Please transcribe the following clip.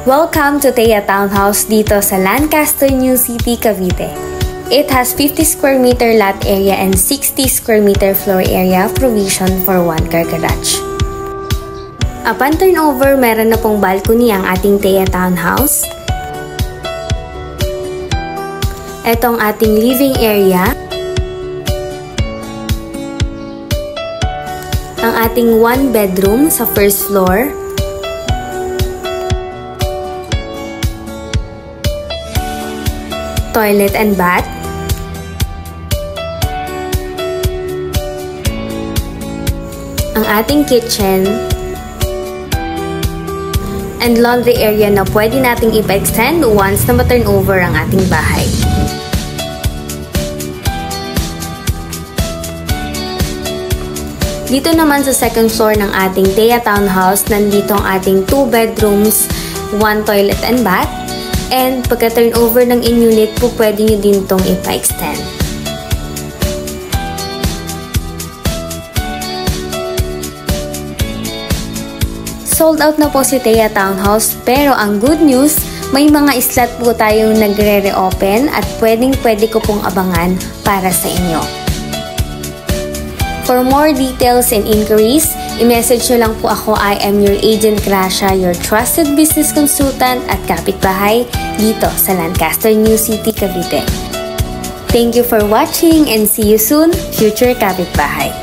Welcome to Thea Townhouse dito sa Lancaster, New City, Cavite. It has 50 square meter lot area and 60 square meter floor area provision for 1-car garage. Upon turnover, meron na pong balcony ang ating Thea Townhouse. Ito ang ating living area. Ang ating 1 bedroom sa first floor. Toilet and bath. Ang ating kitchen. And laundry area na pwede nating ipa-extend once na ma-turn over ang ating bahay. Dito naman sa second floor ng ating Thea Townhouse, nandito ang ating 2 bedrooms, 1 toilet and bath. And pagka-turn over ng in-unit po, pwede nyo din itong ipa-extend. Sold out na po si Thea Townhouse, pero ang good news, may mga slot po tayong nagre-reopen at pwede ko pong abangan para sa inyo. For more details and inquiries, i-message nyo lang po ako. I am your agent Gracia, your trusted business consultant at kapitbahay dito sa Lancaster, New City, Cavite. Thank you for watching and see you soon, future kapitbahay.